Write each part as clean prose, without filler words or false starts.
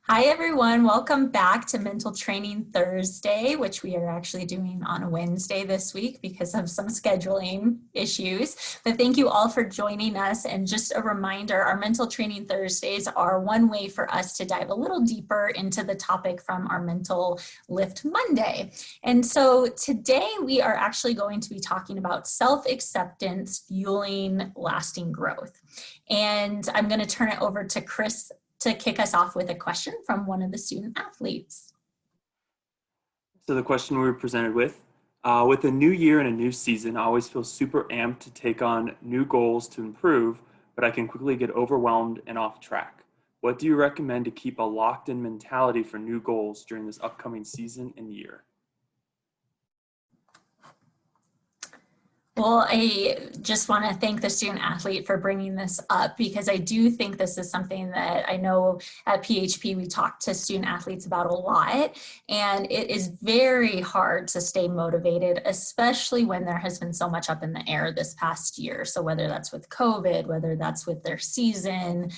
Hi, everyone. Welcome back to Mental Training Thursday, which we are actually doing on a Wednesday this week because of some scheduling issues. But thank you all for joining us. And just a reminder, our Mental Training Thursdays are one way for us to dive a little deeper into the topic from our Mental Lift Monday. And so today we are actually going to be talking about self-acceptance fueling lasting growth. And I'm going to turn it over to Chris to kick us off with a question from one of the student athletes. So the question we were presented with a new year and a new season, I always feel super amped to take on new goals to improve, but I can quickly get overwhelmed and off track. What do you recommend to keep a locked-in mentality for new goals during this upcoming season and year? Well, I just want to thank the student athlete for bringing this up because I do think this is something that I know at PHP we talk to student athletes about a lot, and it is very hard to stay motivated, especially when there has been so much up in the air this past year. So whether that's with COVID, whether that's with their season,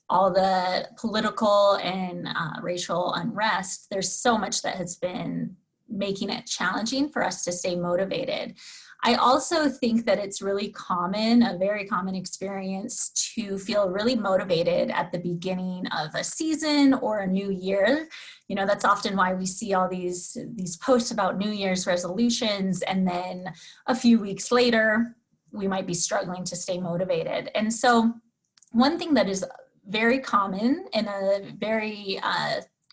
all the political and racial unrest, there's so much that has been making it challenging for us to stay motivated. I also think that it's really common, a very common experience to feel really motivated at the beginning of a season or a new year. You know, that's often why we see all these posts about New Year's resolutions, and then a few weeks later, we might be struggling to stay motivated. And so one thing that is very common and a very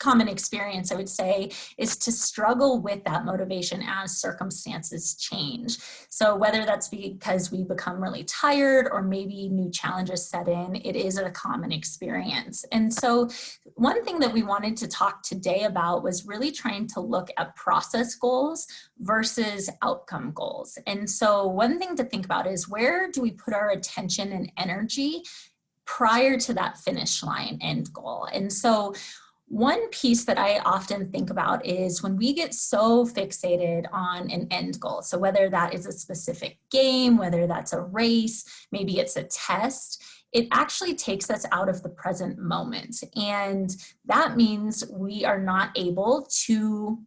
common experience, I would say, is to struggle with that motivation as circumstances change. So whether that's because we become really tired or maybe new challenges set in, it is a common experience. And so one thing that we wanted to talk today about was really trying to look at process goals versus outcome goals. And so one thing to think about is, where do we put our attention and energy prior to that finish line end goal? And so one piece that I often think about is when we get so fixated on an end goal. So whether that is a specific game, whether that's a race, maybe it's a test, it actually takes us out of the present moment. And that means we are not able to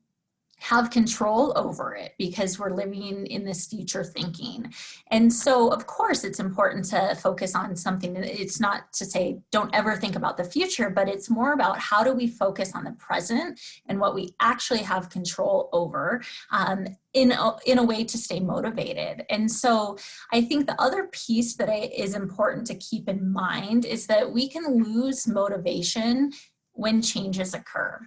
have control over it because we're living in this future thinking. And so, of course, it's important to focus on something. It's not to say don't ever think about the future, but it's more about how do we focus on the present and what we actually have control over in a way to stay motivated. And so I think the other piece that is important to keep in mind is that we can lose motivation when changes occur.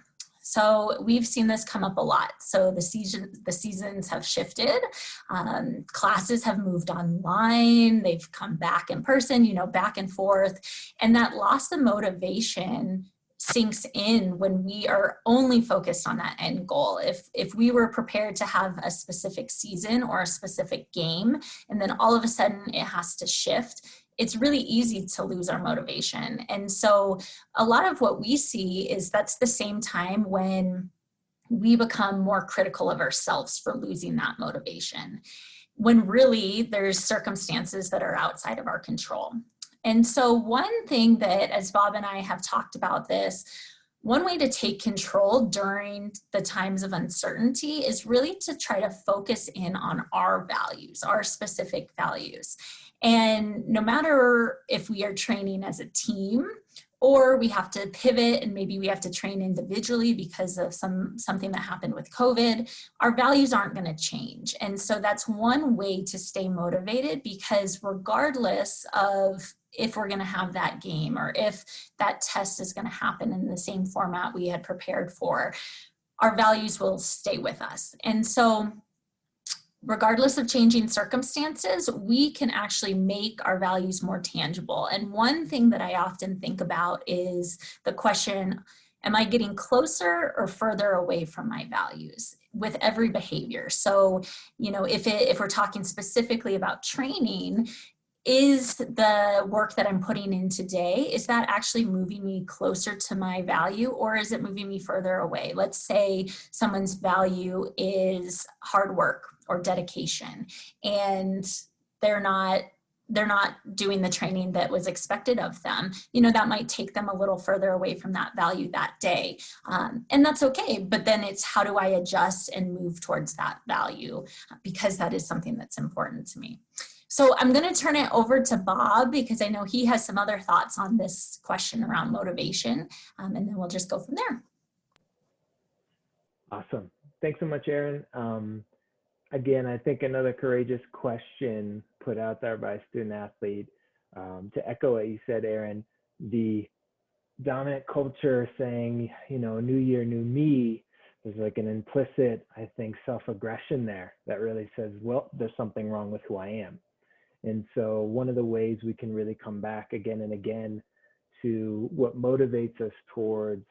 So we've seen this come up a lot. So the seasons have shifted, classes have moved online, they've come back in person, back and forth. And that loss of motivation sinks in when we are only focused on that end goal. If we were prepared to have a specific season or a specific game, and then all of a sudden it has to shift, it's really easy to lose our motivation. And so a lot of what we see is that's the same time when we become more critical of ourselves for losing that motivation, when really there's circumstances that are outside of our control. And so one thing that, as Bob and I have talked about this, one way to take control during the times of uncertainty is really to try to focus in on our values, our specific values. And no matter if we are training as a team or we have to pivot and maybe we have to train individually because of something that happened with COVID, our values aren't going to change. And so that's one way to stay motivated, because regardless of if we're going to have that game or if that test is going to happen in the same format we had prepared for, our values will stay with us. And so regardless of changing circumstances, we can actually make our values more tangible. And one thing that I often think about is the question, am I getting closer or further away from my values with every behavior? So, if we're talking specifically about training, is the work that I'm putting in today, is that actually moving me closer to my value, or is it moving me further away? Let's say someone's value is hard work or dedication, and they're not they're not doing the training that was expected of them, you know, that might take them a little further away from that value that day. And that's okay, but then it's how do I adjust and move towards that value, because that is something that's important to me. So I'm going to turn it over to Bob because I know he has some other thoughts on this question around motivation, and then we'll just go from there. Awesome. Thanks so much, Erin. Again, I think another courageous question put out there by a student athlete. To echo what you said, Erin, the dominant culture saying, you know, new year, new me, there's like an implicit, I think, self-aggression there that really says, well, there's something wrong with who I am. And so one of the ways we can really come back again and again to what motivates us towards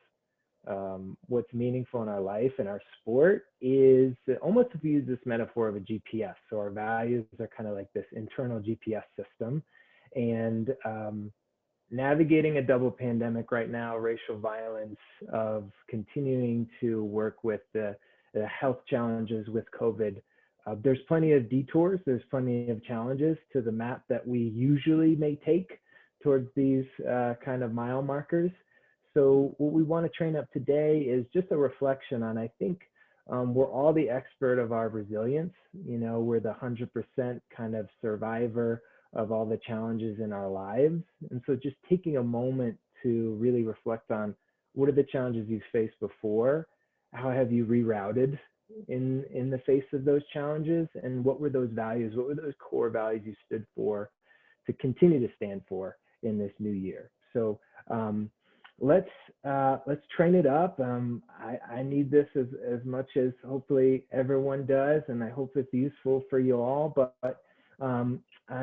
what's meaningful in our life and our sport is almost, if we use this metaphor of a GPS. So our values are kind of like this internal GPS system. And navigating a double pandemic right now, racial violence, of continuing to work with the health challenges with COVID, there's plenty of detours, there's plenty of challenges to the map that we usually may take towards these kind of mile markers. So what we want to train up today is just a reflection on, I think, we're all the expert of our resilience. You know, we're the 100% kind of survivor of all the challenges in our lives. And so just taking a moment to really reflect on what are the challenges you've faced before, how have you rerouted in the face of those challenges, and what were those values, what were those core values you stood for to continue to stand for in this new year. So let's train it up. I need this as much as hopefully everyone does, and I hope it's useful for you all. But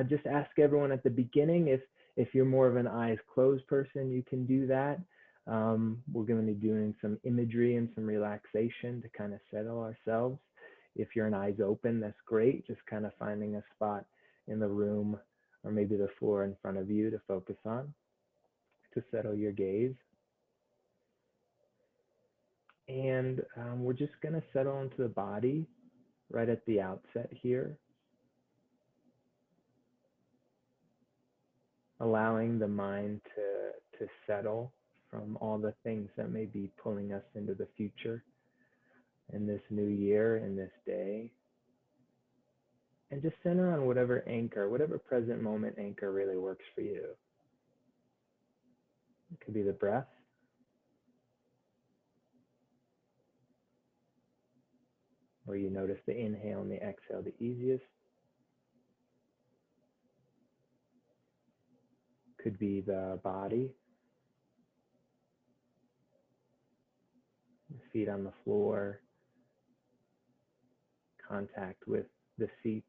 just ask everyone at the beginning, if you're more of an eyes closed person, you can do that. We're going to be doing some imagery and some relaxation to kind of settle ourselves. If you're an eyes open, that's great. Just kind of finding a spot in the room or maybe the floor in front of you to focus on, to settle your gaze. And we're just going to settle into the body right at the outset here, allowing the mind to settle from all the things that may be pulling us into the future in this new year, in this day. And just center on whatever anchor, whatever present moment anchor really works for you. It could be the breath. Where you notice the inhale and the exhale the easiest. Could be the body. Feet on the floor. Contact with the seat.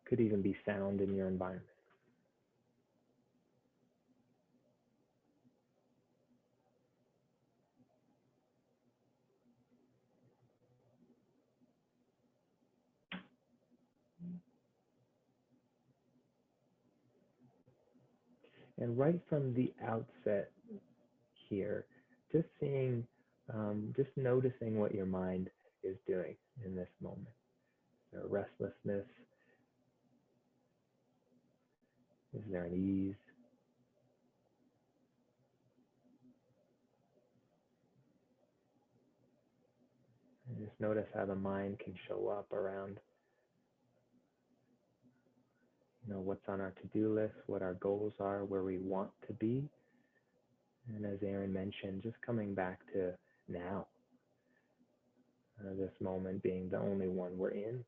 Could even be sound in your environment. And right from the outset here, just seeing, just noticing what your mind is doing in this moment. Is there restlessness? Is there an ease? And just notice how the mind can show up around, you know, what's on our to-do list, what our goals are, where we want to be. And as Erin mentioned, just coming back to now, this moment being the only one we're in.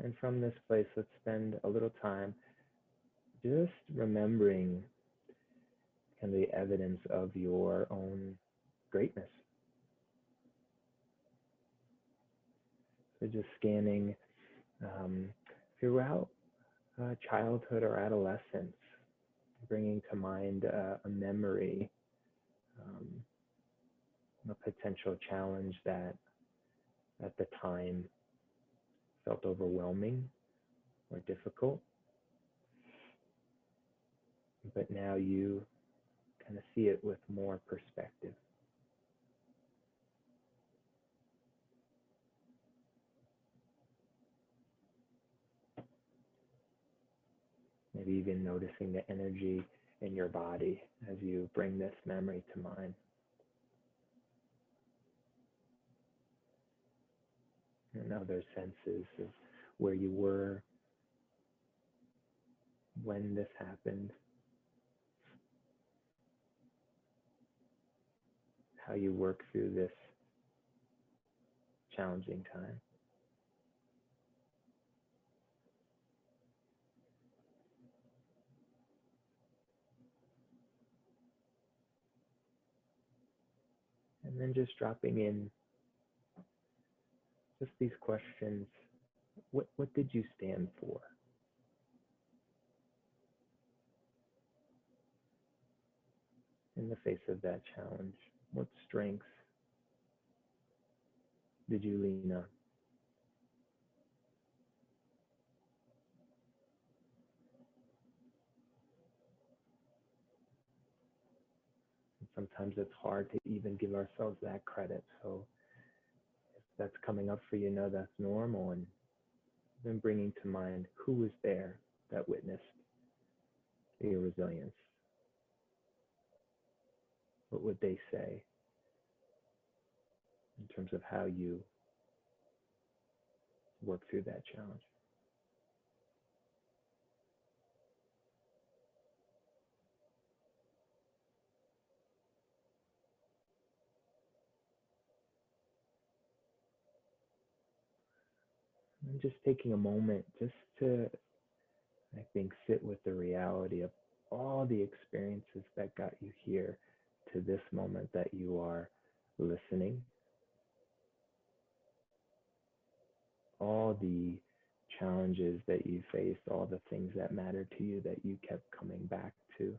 And from this place, let's spend a little time just remembering kind of the evidence of your own greatness. So just scanning throughout childhood or adolescence, bringing to mind a memory, a potential challenge that at the time felt overwhelming or difficult, but now you kind of see it with more perspective. Maybe even noticing the energy in your body as you bring this memory to mind. And other senses of where you were when this happened, how you work through this challenging time. And then just dropping in just these questions. What did you stand for? In the face of that challenge, what strengths did you lean on? And sometimes it's hard to even give ourselves that credit. So if that's coming up for you, know that's normal. And then bringing to mind who was there that witnessed your resilience. What would they say in terms of how you work through that challenge? And just taking a moment just to, I think, sit with the reality of all the experiences that got you here to this moment that you are listening. All the challenges that you faced, all the things that mattered to you that you kept coming back to.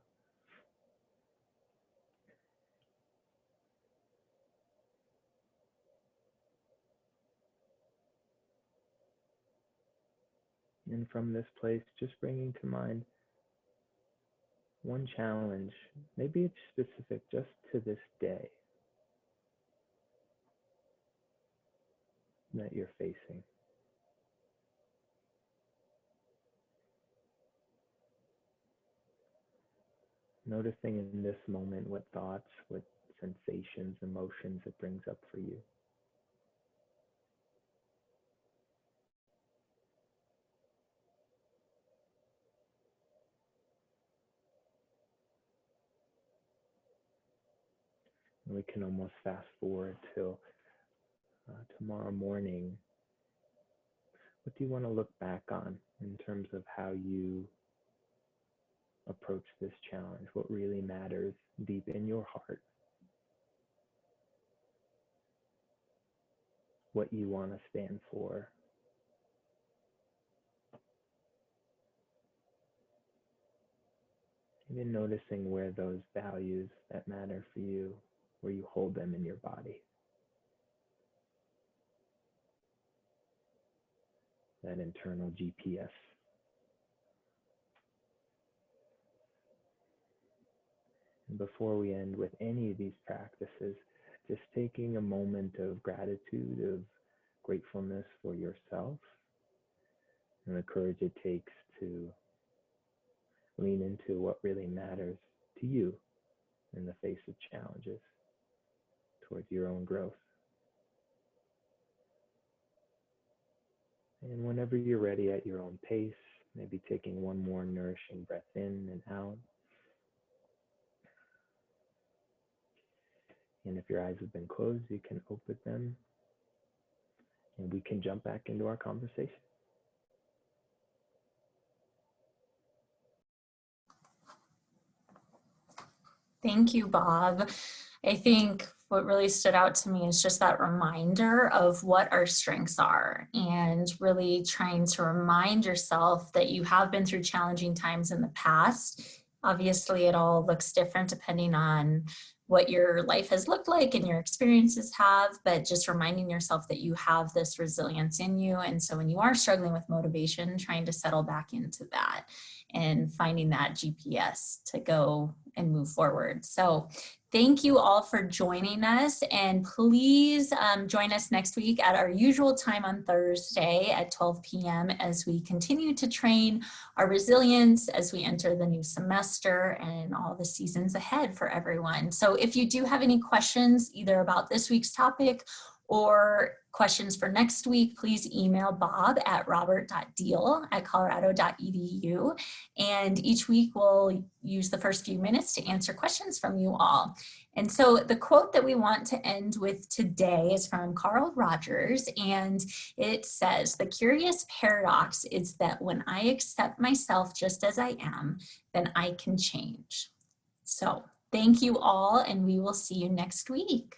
And from this place, just bringing to mind one challenge, maybe it's specific just to this day, that you're facing. Noticing in this moment what thoughts, what sensations, emotions it brings up for you. And we can almost fast forward till tomorrow morning. What do you want to look back on in terms of how you approach this challenge? What really matters deep in your heart? What you want to stand for? Even noticing where those values that matter for you, where you hold them in your body. That internal GPS. And before we end with any of these practices, just taking a moment of gratitude, of gratefulness for yourself, and the courage it takes to lean into what really matters to you in the face of challenges towards your own growth. And whenever you're ready at your own pace, maybe taking one more nourishing breath in and out. And if your eyes have been closed, you can open them and we can jump back into our conversation. Thank you, Bob. I think what really stood out to me is just that reminder of what our strengths are, and really trying to remind yourself that you have been through challenging times in the past. Obviously, it all looks different depending on what your life has looked like and your experiences have, but just reminding yourself that you have this resilience in you. And so when you are struggling with motivation, trying to settle back into that and finding that GPS to go move forward. So thank you all for joining us, and please join us next week at our usual time on Thursday at 12 p.m. as we continue to train our resilience as we enter the new semester and all the seasons ahead for everyone. So if you do have any questions either about this week's topic or questions for next week, please email Bob at robert.deal@colorado.edu. And each week we'll use the first few minutes to answer questions from you all. And so the quote that we want to end with today is from Carl Rogers, and it says, "The curious paradox is that when I accept myself just as I am, then I can change." So thank you all, and we will see you next week.